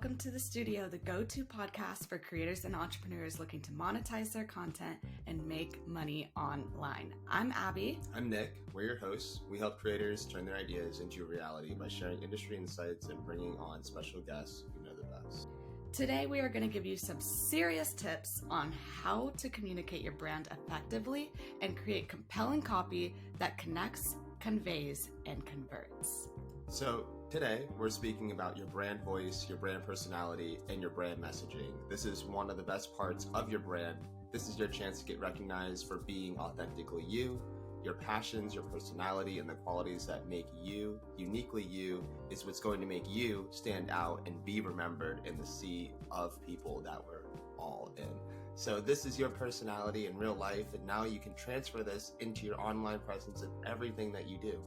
welcome to the studio, the go-to podcast for creators and entrepreneurs looking to monetize their content and make money online. I'm Abby. I'm Nick. We're your hosts. We help creators turn their ideas into a reality by sharing industry insights and bringing on special guests who know the best. Today, we are going to give you some serious tips on how to communicate your brand effectively and create compelling copy that connects, conveys, and converts. So today, we're speaking about your brand voice, your brand personality, and your brand messaging. This is one of the best parts of your brand. This is your chance to get recognized for being authentically you. Your passions, your personality, and the qualities that make you uniquely you is what's going to make you stand out and be remembered in the sea of people that we're all in. So this is your personality in real life, and now you can transfer this into your online presence and everything that you do.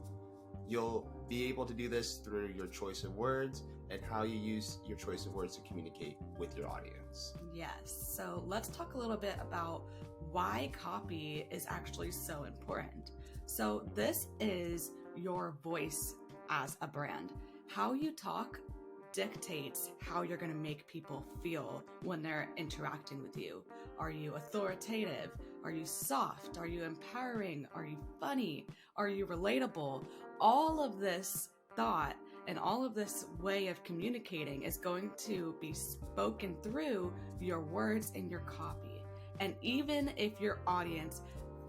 You'll be able to do this through your choice of words and how you use your choice of words to communicate with your audience. Yes, so let's talk a little bit about why copy is actually so important. So this is your voice as a brand. How you talk dictates how you're going to make people feel when they're interacting with you. Are you authoritative? Are you soft? Are you empowering? Are you funny? Are you relatable? All of this thought and all of this way of communicating is going to be spoken through your words and your copy. And even if your audience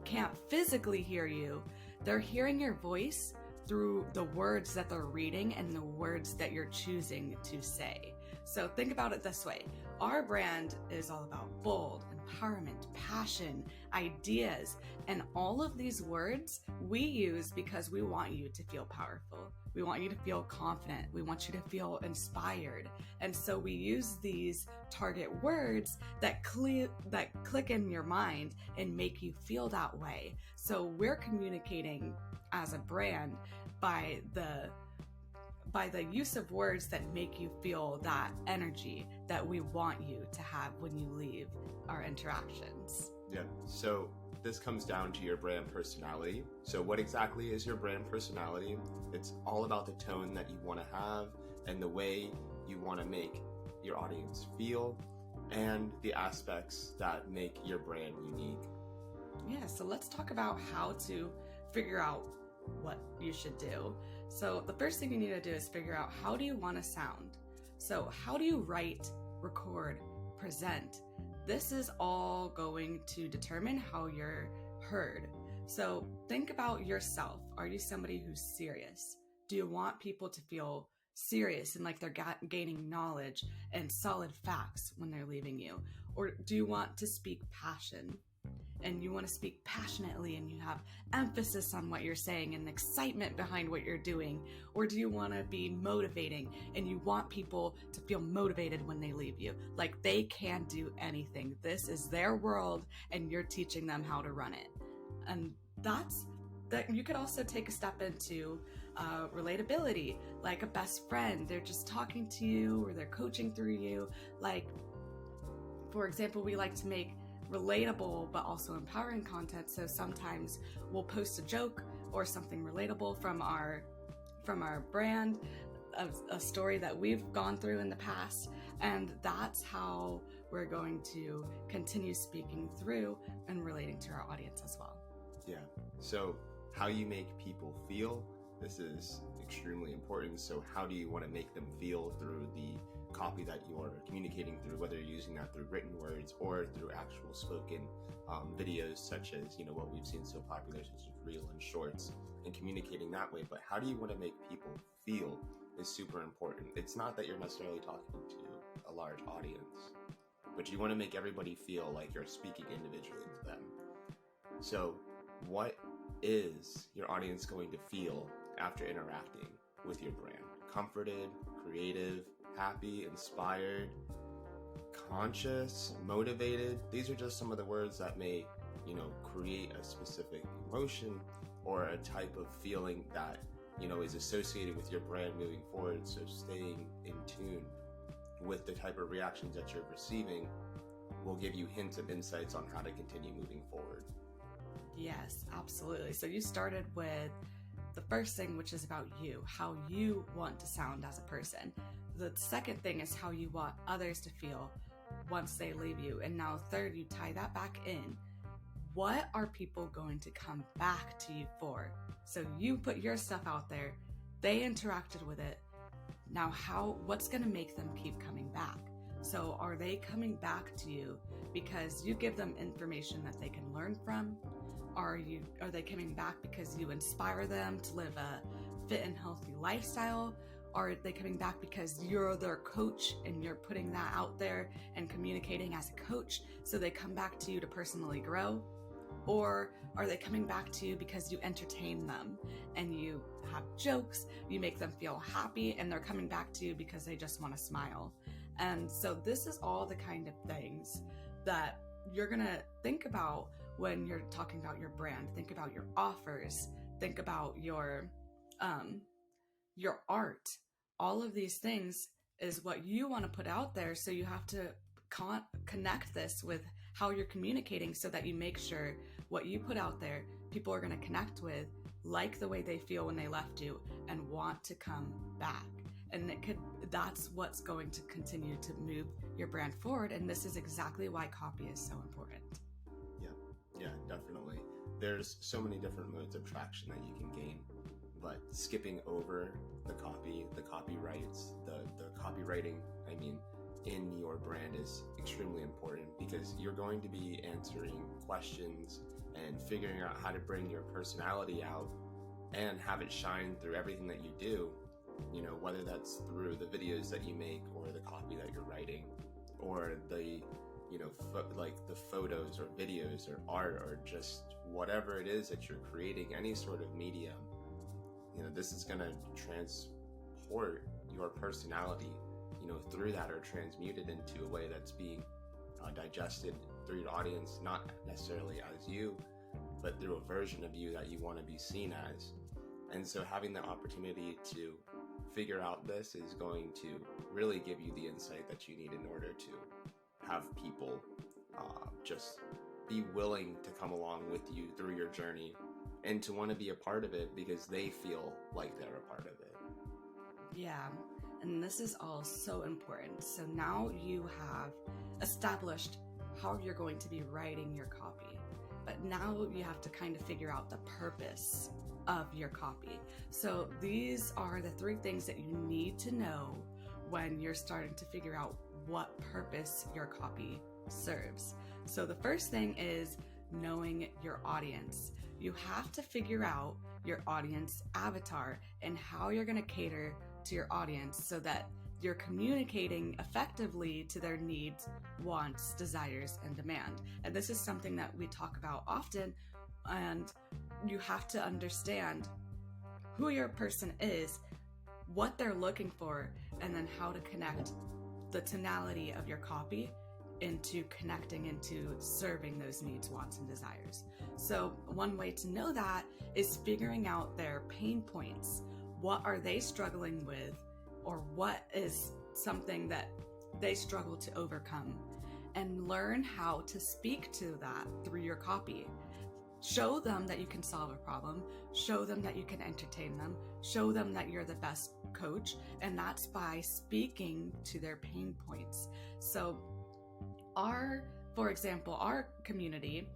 can't physically hear you, they're hearing your voice through the words that they're reading and the words that you're choosing to say. So think about it this way. Our brand is all about bold, empowerment, passion, ideas, and all of these words we use because we want you to feel powerful. We want you to feel confident. We want you to feel inspired. And so we use these target words that click in your mind and make you feel that way. So we're communicating as a brand by the use of words that make you feel that energy that we want you to have when you leave our interactions. Yeah, so this comes down to your brand personality. So what exactly is your brand personality? It's all about the tone that you want to have and the way you want to make your audience feel and the aspects that make your brand unique. Yeah, so let's talk about how to figure out what you should do. So the first thing you need to do is figure out, how do you want to sound? So how do you write, record, present? This is all going to determine how you're heard. So think about yourself. Are you somebody who's serious? Do you want people to feel serious and like they're gaining knowledge and solid facts when they're leaving you? Or do you want to speak passion? And you want to speak passionately and you have emphasis on what you're saying and excitement behind what you're doing? Or do you want to be motivating and you want people to feel motivated when they leave you? Like they can do anything. This is their world and you're teaching them how to run it. And that you could also take a step into relatability, like a best friend. They're just talking to you or they're coaching through you. Like, for example, we like to make relatable but also empowering content. So sometimes we'll post a joke or something relatable from our brand, a story that we've gone through in the past, and that's how we're going to continue speaking through and relating to our audience as well. Yeah, so how you make people feel, this is extremely important. So how do you want to make them feel through the copy that you're communicating through, whether you're using that through written words or through actual spoken videos, such as, what we've seen so popular, such as Reel and Shorts, and communicating that way. But how do you want to make people feel is super important. It's not that you're necessarily talking to a large audience, but you want to make everybody feel like you're speaking individually to them. So what is your audience going to feel after interacting with your brand? Comforted, creative, happy, inspired, conscious, motivated. These are just some of the words that may, create a specific emotion or a type of feeling that, is associated with your brand moving forward. So staying in tune with the type of reactions that you're receiving will give you hints and insights on how to continue moving forward. Yes, absolutely. So you started with the first thing, which is about you, how you want to sound as a person. The second thing is how you want others to feel once they leave you. And now third, you tie that back in. What are people going to come back to you for? So you put your stuff out there, they interacted with it. Now what's going to make them keep coming back? So are they coming back to you because you give them information that they can learn from? Are they coming back because you inspire them to live a fit and healthy lifestyle? Are they coming back because you're their coach and you're putting that out there and communicating as a coach, so they come back to you to personally grow? Or are they coming back to you because you entertain them and you have jokes, you make them feel happy, and they're coming back to you because they just want to smile? And so this is all the kind of things that you're going to think about when you're talking about your brand. Think about your offers, think about your art. All of these things is what you want to put out there. So you have to connect this with how you're communicating, so that you make sure what you put out there, people are going to connect with, like the way they feel when they left you, and want to come back. And that's what's going to continue to move your brand forward. And this is exactly why copy is so important. Yeah, definitely. There's so many different modes of traction that you can gain, but skipping over the copyrights, the copywriting, in your brand is extremely important, because you're going to be answering questions and figuring out how to bring your personality out and have it shine through everything that you do, whether that's through the videos that you make or the copy that you're writing, or the the photos or videos or art, or just whatever it is that you're creating, any sort of medium. This is going to transport your personality, through that, or transmuted into a way that's being digested through your audience, not necessarily as you, but through a version of you that you want to be seen as. And so having the opportunity to figure out this is going to really give you the insight that you need in order to have people just be willing to come along with you through your journey, and to want to be a part of it because they feel like they're a part of it. Yeah, and this is all so important. So now you have established how you're going to be writing your copy, but now you have to kind of figure out the purpose of your copy. So these are the 3 things that you need to know when you're starting to figure out what purpose your copy serves. So the first thing is knowing your audience. You have to figure out your audience avatar and how you're going to cater to your audience, so that you're communicating effectively to their needs, wants, desires, and demand. And this is something that we talk about often, and you have to understand who your person is, what they're looking for, and then how to connect the tonality of your copy into connecting into serving those needs, wants, and desires. So one way to know that is figuring out their pain points. What are they struggling with, or what is something that they struggle to overcome, and learn how to speak to that through your copy. Show them that you can solve a problem, show them that you can entertain them, show them that you're the best coach, and that's by speaking to their pain points. So for example, our community,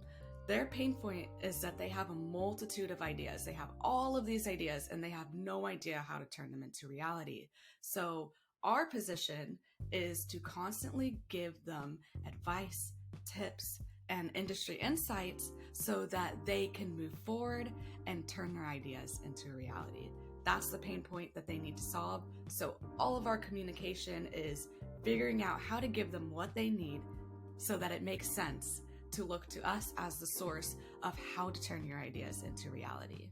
their pain point is that they have a multitude of ideas. They have all of these ideas and they have no idea how to turn them into reality. So our position is to constantly give them advice, tips, and industry insights so that they can move forward and turn their ideas into reality. That's the pain point that they need to solve. So all of our communication is figuring out how to give them what they need so that it makes sense to look to us as the source of how to turn your ideas into reality.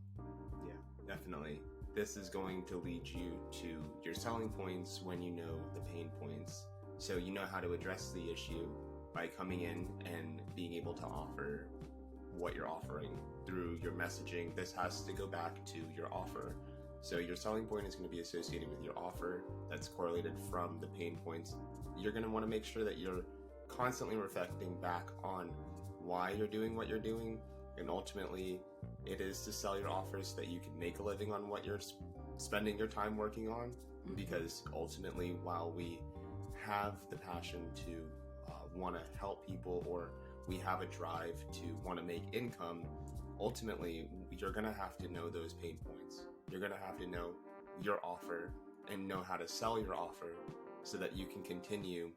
Yeah, definitely. This is going to lead you to your selling points when you know the pain points. So you know how to address the issue by coming in and being able to offer what you're offering through your messaging. This has to go back to your offer. So your selling point is going to be associated with your offer. That's correlated from the pain points. You're going to want to make sure that you're constantly reflecting back on why you're doing what you're doing, and ultimately It is to sell your offers so that you can make a living on what you're spending your time working on. Because ultimately, while we have the passion to want to help people, or we have a drive to want to make income, ultimately you're going to have to know those pain points. You're going to have to know your offer and know how to sell your offer so that you can continue,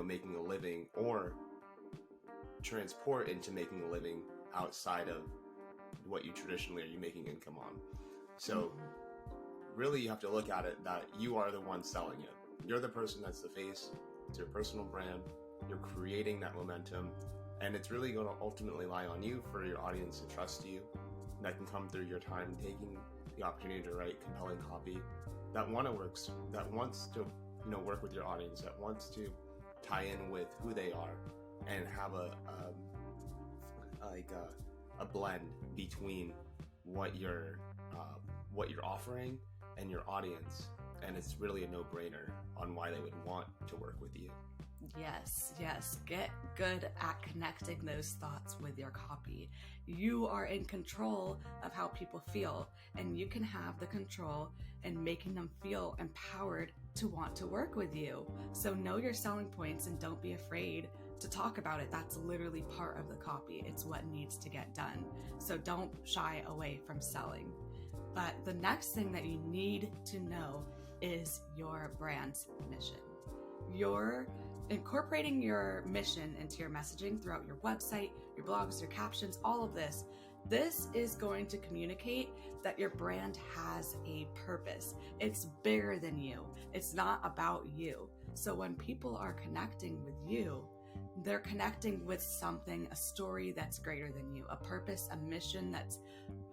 making a living, or transport into making a living outside of what you traditionally are making income on. So really you have to look at it that you are the one selling it. You're the person that's the face. It's your personal brand. You're creating that momentum, and it's really going to ultimately lie on you for your audience to trust you. That can come through your time taking the opportunity to write compelling copy that wants to work with your audience, that wants to tie in with who they are, and have a blend between what you're offering and your audience. And it's really a no-brainer on why they would want to work with you. Yes. Get good at connecting those thoughts with your copy. You are in control of how people feel, and you can have the control in making them feel empowered to want to work with you. So know your selling points and don't be afraid to talk about it. That's literally part of the copy. It's what needs to get done. So don't shy away from selling. But the next thing that you need to know is your brand's mission. You're incorporating your mission into your messaging throughout your website, your blogs, your captions, all of this. This is going to communicate that your brand has a purpose. It's bigger than you. It's not about you. So when people are connecting with you, they're connecting with something, a story that's greater than you, a purpose, a mission that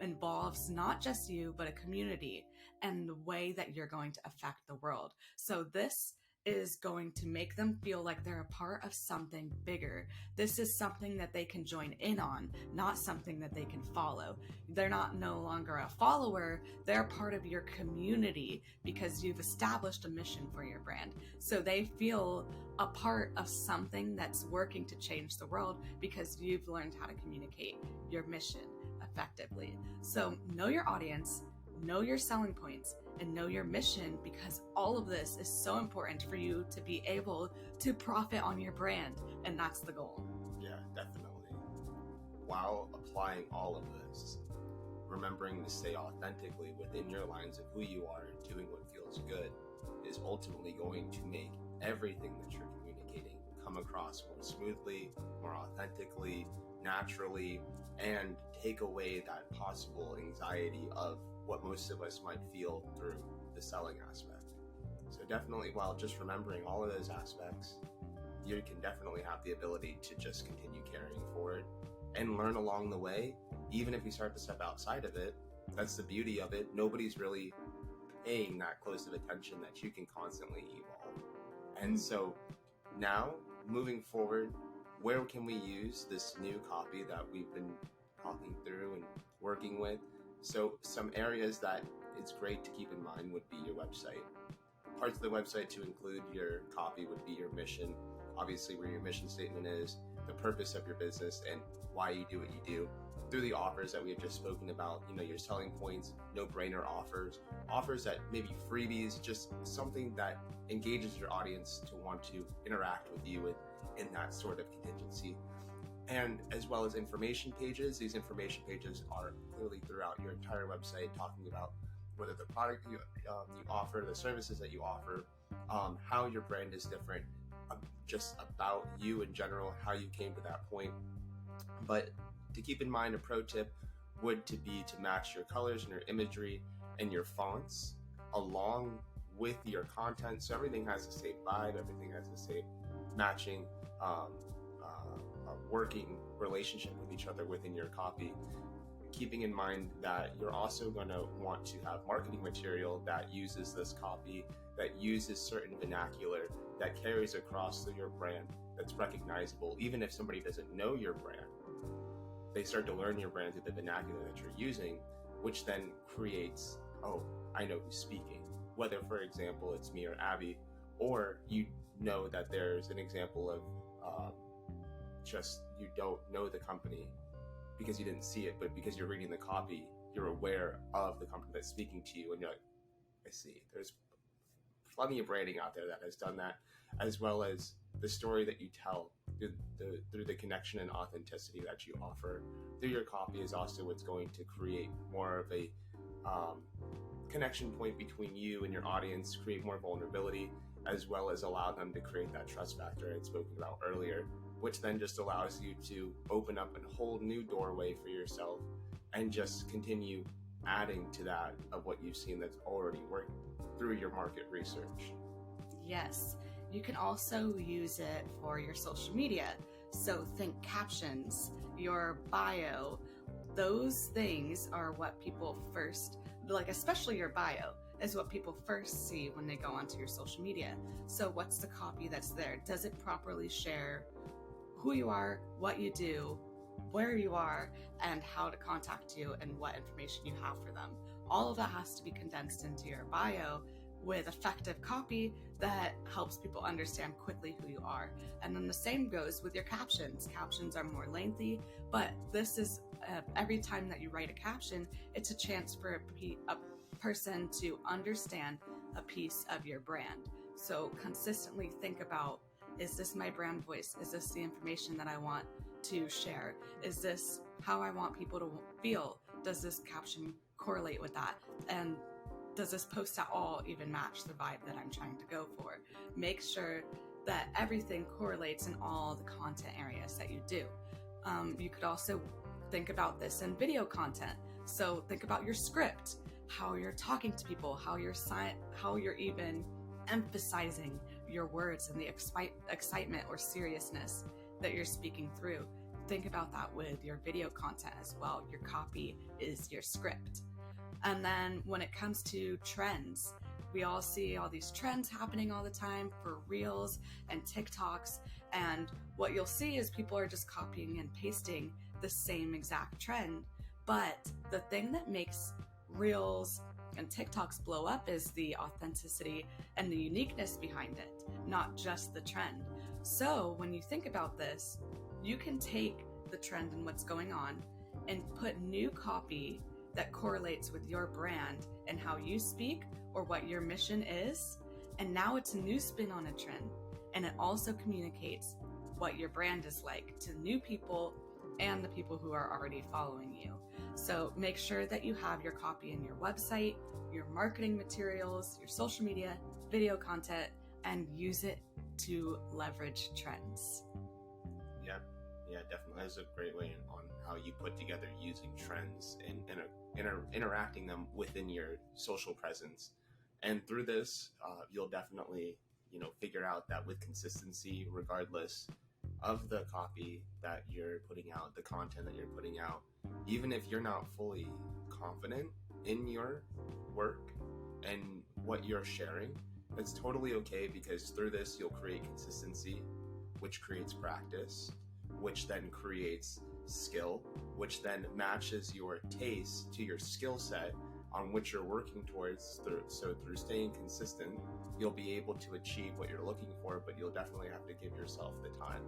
involves not just you, but a community and the way that you're going to affect the world. So this is going to make them feel like they're a part of something bigger. This is something that they can join in on, not something that they can follow. They're no longer a follower, they're part of your community because you've established a mission for your brand. So they feel a part of something that's working to change the world because you've learned how to communicate your mission effectively. So know your audience, know your selling points, and know your mission, because all of this is so important for you to be able to profit on your brand, and that's the goal. Yeah, definitely. While applying all of this, remembering to stay authentically within your lines of who you are and doing what feels good is ultimately going to make everything that you're communicating come across more smoothly, more authentically, naturally, and take away that possible anxiety of what most of us might feel through the selling aspect. So definitely, while just remembering all of those aspects, you can definitely have the ability to just continue carrying forward and learn along the way. Even if you start to step outside of it, that's the beauty of it. Nobody's really paying that close of attention that you can constantly evolve. And so now, moving forward, where can we use this new copy that we've been talking through and working with? So some areas that it's great to keep in mind would be your website. Parts of the website to include your copy would be your mission, obviously where your mission statement is, the purpose of your business, and why you do what you do. Through the offers that we have just spoken about, your selling points, no-brainer offers that maybe freebies, just something that engages your audience to want to interact with you in that sort of contingency. And as well as information pages. These information pages are clearly throughout your entire website, talking about whether the product you offer, the services that you offer, how your brand is different, just about you in general, how you came to that point. But to keep in mind, a pro tip would be to match your colors and your imagery and your fonts along with your content. So everything has the same vibe, everything has the same matching working relationship with each other within your copy, keeping in mind that you're also going to want to have marketing material that uses this copy, that uses certain vernacular, that carries across through your brand, that's recognizable. Even if somebody doesn't know your brand, they start to learn your brand through the vernacular that you're using, which then creates, oh, I know who's speaking. Whether, for example, it's me or Abby, or you know that there's an example of just you don't know the company because you didn't see it, but because you're reading the copy, you're aware of the company that's speaking to you, and you're like, I see. There's plenty of branding out there that has done that, as well as the story that you tell through the connection and authenticity that you offer through your copy is also what's going to create more of a connection point between you and your audience, create more vulnerability, as well as allow them to create that trust factor I had spoken about earlier, which then just allows you to open up a whole new doorway for yourself and just continue adding to that of what you've seen that's already working through your market research. Yes, you can also use it for your social media. So think captions, your bio. Those things are what people first, like especially your bio, is what people first see when they go onto your social media. So what's the copy that's there? Does it properly share who you are, what you do, where you are, and how to contact you and what information you have for them? All of that has to be condensed into your bio with effective copy that helps people understand quickly who you are. And then the same goes with your captions. Captions are more lengthy, but this is every time that you write a caption, it's a chance for a person to understand a piece of your brand. So consistently think about, is this my brand voice? Is this the information that I want to share? Is this how I want people to feel? Does this caption correlate with that? And does this post at all even match the vibe that I'm trying to go for? Make sure that everything correlates in all the content areas that you do. You could also think about this in video content. So think about your script, how you're talking to people, how you're even emphasizing your words and the excitement or seriousness that you're speaking through. Think about that with your video content as well. Your copy is your script. And then when it comes to trends, we all see all these trends happening all the time for Reels and TikToks. And what you'll see is people are just copying and pasting the same exact trend. But the thing that makes Reels and TikToks blow up is the authenticity and the uniqueness behind it, not just the trend. So when you think about this, you can take the trend and what's going on and put new copy that correlates with your brand and how you speak or what your mission is. And now it's a new spin on a trend. And it also communicates what your brand is like to new people and the people who are already following you. So make sure that you have your copy in your website, your marketing materials, your social media, video content, and use it to leverage trends. Yeah, definitely. That's a great way on how you put together using trends and interacting them within your social presence. And through this, you'll definitely, figure out that with consistency, regardless of the copy that you're putting out, the content that you're putting out, even if you're not fully confident in your work and what you're sharing, it's totally okay, because through this, you'll create consistency, which creates practice, which then creates skill, which then matches your taste to your skill set on which you're working towards. So through staying consistent, you'll be able to achieve what you're looking for, but you'll definitely have to give yourself the time.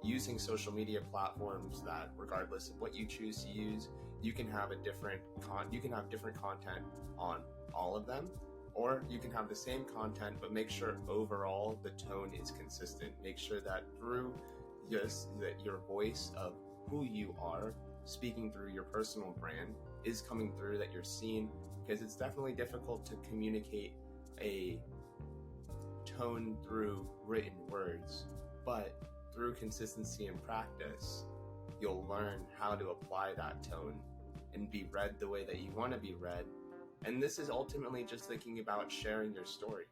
Using social media platforms that, regardless of what you choose to use, you can have different content on all of them, or you can have the same content, but make sure overall the tone is consistent. Make sure that through that your voice of who you are, speaking through your personal brand, is coming through, that you're seen, because it's definitely difficult to communicate a tone through written words, but through consistency and practice, you'll learn how to apply that tone and be read the way that you want to be read. And this is ultimately just thinking about sharing your story.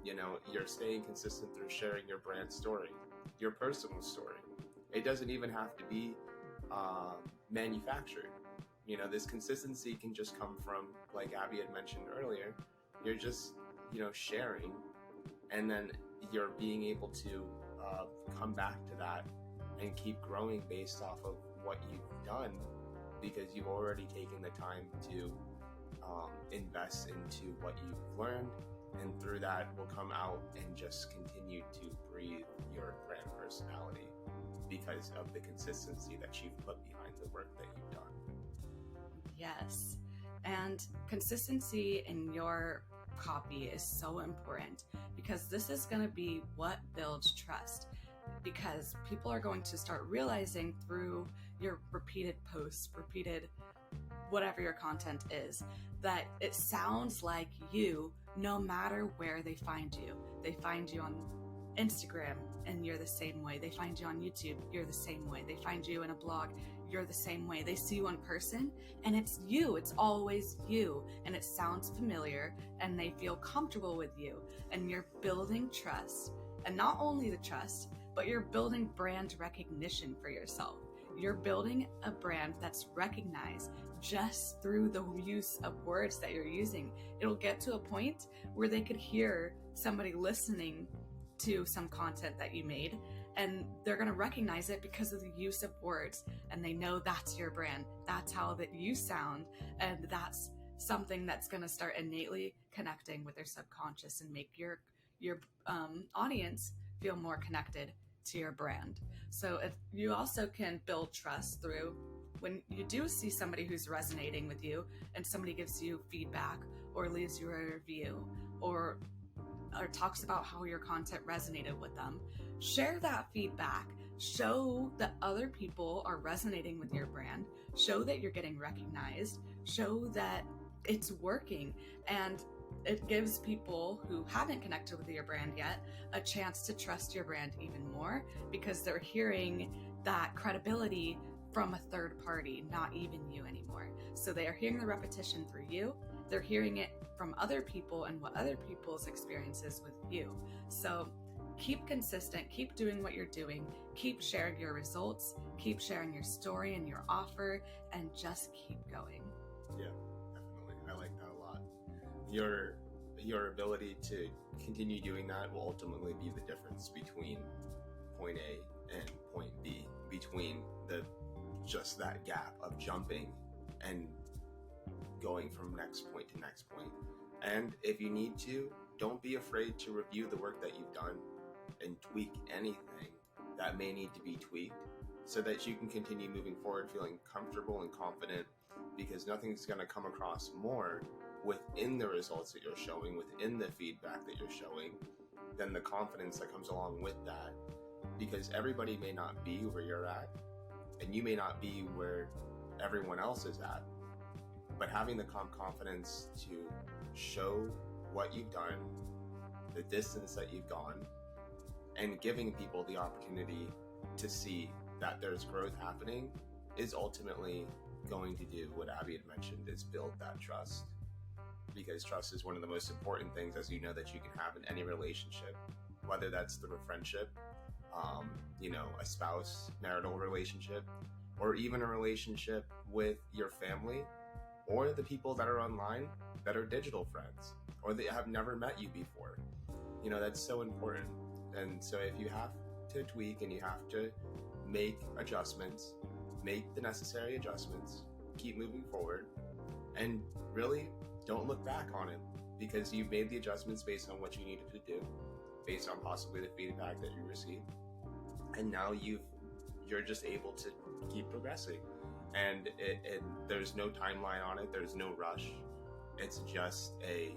You're staying consistent through sharing your brand story, your personal story. It doesn't even have to be manufactured. This consistency can just come from, like Abby had mentioned earlier, you're just, sharing, and then you're being able to come back to that and keep growing based off of what you've done, because you've already taken the time to invest into what you've learned, and through that will come out and just continue to breathe your brand personality. because of the consistency that you've put behind the work that you've done. Yes. And consistency in your copy is so important because this is going to be what builds trust. Because people are going to start realizing through your repeated posts, repeated whatever your content is, that it sounds like you no matter where they find you. They find you on Instagram and you're the same way. They find you on YouTube, you're the same way. They find you in a blog, you're the same way. They see you in person and it's you. It's always you. And it sounds familiar and they feel comfortable with you. And you're building trust. And not only the trust, but you're building brand recognition for yourself. You're building a brand that's recognized just through the use of words that you're using. It'll get to a point where they could hear somebody listening to some content that you made and they're going to recognize it because of the use of words, and they know that's your brand. That's how that you sound, and that's something that's going to start innately connecting with their subconscious and make your audience feel more connected to your brand. So if you also can build trust through when you do see somebody who's resonating with you and somebody gives you feedback or leaves you a review or talks about how your content resonated with them, share that feedback. Show that other people are resonating with your brand. Show that you're getting recognized. Show that it's working. And it gives people who haven't connected with your brand yet a chance to trust your brand even more because they're hearing that credibility from a third party, not even you anymore. So they are hearing the repetition through you. They're hearing it from other people and what other people's experiences with you. So keep consistent, keep doing what you're doing, keep sharing your results, keep sharing your story and your offer, and just keep going. Yeah, definitely. I like that a lot. Your ability to continue doing that will ultimately be the difference between point A and point B, between just that gap of jumping and going from next point to next point. And if you need to, don't be afraid to review the work that you've done and tweak anything that may need to be tweaked so that you can continue moving forward feeling comfortable and confident, because nothing's going to come across more within the results that you're showing, within the feedback that you're showing, than the confidence that comes along with that. Because everybody may not be where you're at, and you may not be where everyone else is at, but having the confidence to show what you've done, the distance that you've gone, and giving people the opportunity to see that there's growth happening is ultimately going to do what Abby had mentioned, is build that trust. Because trust is one of the most important things, as you know, that you can have in any relationship, whether that's through a friendship, a spouse, marital relationship, or even a relationship with your family, or the people that are online that are digital friends, or that have never met you before. That's so important. And so if you have to tweak and you have to make adjustments, make the necessary adjustments, keep moving forward, and really don't look back on it, because you've made the adjustments based on what you needed to do, based on possibly the feedback that you received. And now you're just able to keep progressing. And there's no timeline on it. There's no rush. It's just a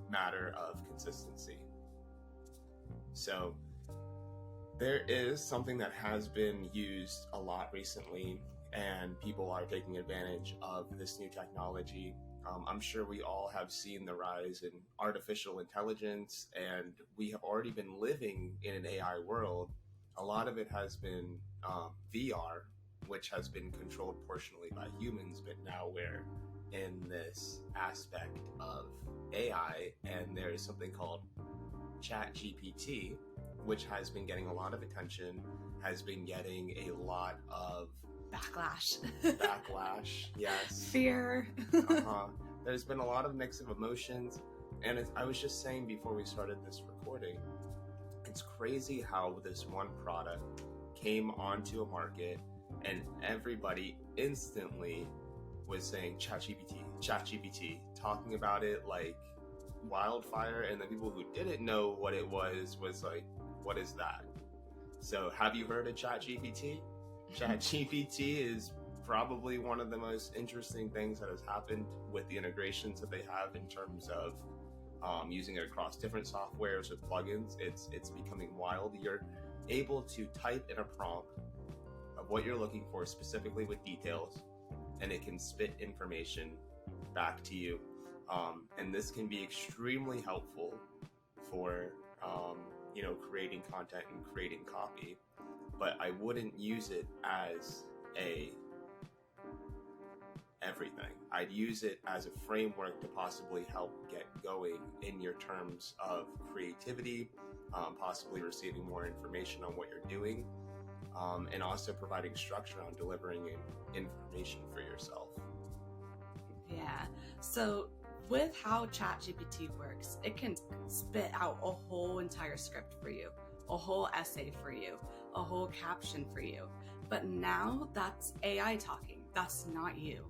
matter of consistency. So there is something that has been used a lot recently, and people are taking advantage of this new technology. I'm sure we all have seen the rise in artificial intelligence, and we have already been living in an AI world. A lot of it has been VR, which has been controlled portionally by humans, but now we're in this aspect of AI, and there is something called Chat GPT, which has been getting a lot of attention, has been getting a lot of backlash, yes, fear. There's been a lot of mix of emotions, and I was just saying before we started this recording, it's crazy how this one product came onto a market and everybody instantly was saying ChatGPT, talking about it like wildfire, and the people who didn't know what it was like, what is that? So have you heard of Chat GPT? Chat GPT is probably one of the most interesting things that has happened with the integrations that they have in terms of using it across different softwares with plugins. It's becoming wild. You're able to type in a prompt of what you're looking for specifically with details, and it can spit information back to you. And this can be extremely helpful for creating content and creating copy, but I wouldn't use it as everything. I'd use it as a framework to possibly help get going in your terms of creativity, possibly receiving more information on what you're doing, and also providing structure on delivering information for yourself. Yeah. So with how ChatGPT works, it can spit out a whole entire script for you, a whole essay for you, a whole caption for you. But now that's AI talking. That's not you.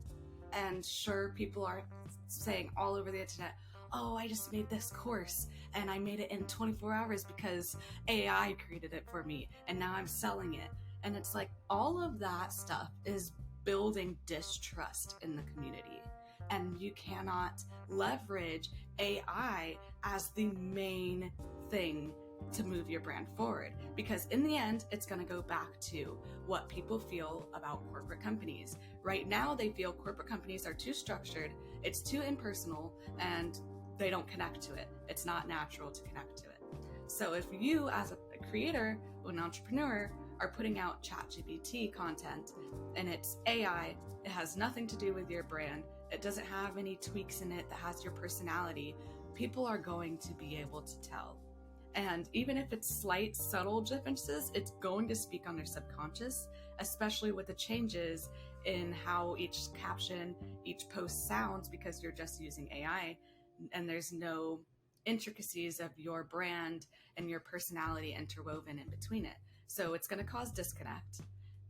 And sure, people are saying all over the internet, oh, I just made this course and I made it in 24 hours because AI created it for me and now I'm selling it. And it's like all of that stuff is building distrust in the community. And you cannot leverage AI as the main thing to move your brand forward, because in the end, it's going to go back to what people feel about corporate companies. Right now, they feel corporate companies are too structured, it's too impersonal, and they don't connect to it. It's not natural to connect to it. So if you, as a creator or an entrepreneur, are putting out ChatGPT content and it's AI, it has nothing to do with your brand, it doesn't have any tweaks in it that has your personality, people are going to be able to tell. And even if it's slight, subtle differences, it's going to speak on their subconscious, especially with the changes in how each caption, each post sounds, because you're just using AI and there's no intricacies of your brand and your personality interwoven in between it. So it's going to cause disconnect.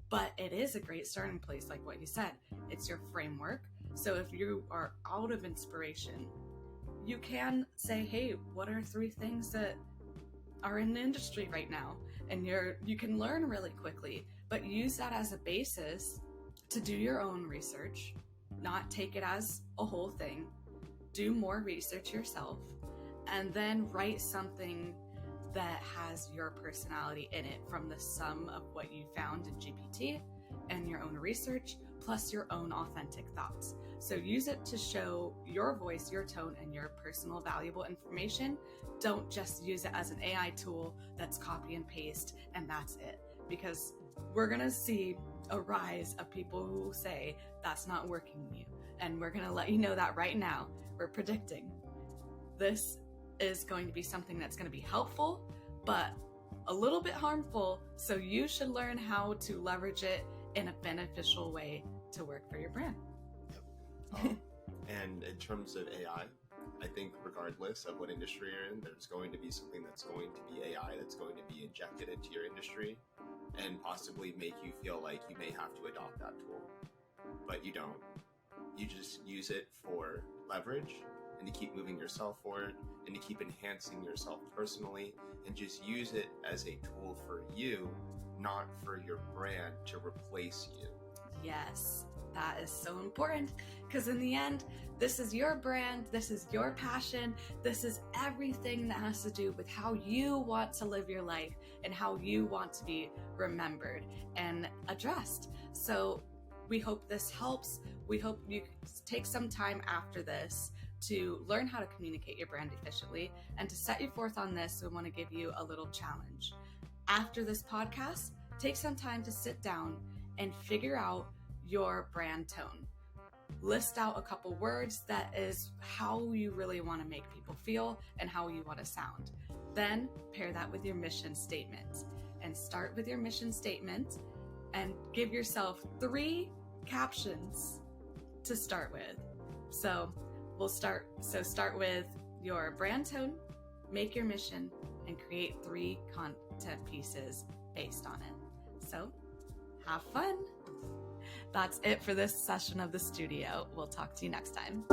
But it is a great starting place, like what you said. It's your framework. So if you are out of inspiration, you can say, hey, what are 3 things that are in the industry right now? And you can learn really quickly, but use that as a basis to do your own research, not take it as a whole thing. Do more research yourself, and then write something that has your personality in it from the sum of what you found in GPT and your own research, plus your own authentic thoughts. So use it to show your voice, your tone, and your personal valuable information. Don't just use it as an AI tool that's copy and paste and that's it, because we're going to see a rise of people who will say that's not working with you. And we're going to let you know that right now. We're predicting this is going to be something that's going to be helpful, but a little bit harmful. So you should learn how to leverage it in a beneficial way to work for your brand. Yep. And in terms of AI, I think regardless of what industry you're in, there's going to be something that's going to be AI that's going to be injected into your industry and possibly make you feel like you may have to adopt that tool. But you don't. You just use it for leverage and to keep moving yourself forward and to keep enhancing yourself personally, and just use it as a tool for you, not for your brand to replace you. Yes, that is so important, because in the end, this is your brand, this is your passion, this is everything that has to do with how you want to live your life and how you want to be remembered and addressed. So we hope this helps. We hope you take some time after this to learn how to communicate your brand efficiently. And to set you forth on this, we want to give you a little challenge. After this podcast, take some time to sit down and figure out your brand tone. List out a couple words that is how you really want to make people feel and how you want to sound. Then pair that with your mission statement, and start with your mission statement and give yourself 3 captions to start with. So start with your brand tone, make your mission, and create 3 content pieces based on it. So have fun. That's it for this session of the studio. We'll talk to you next time.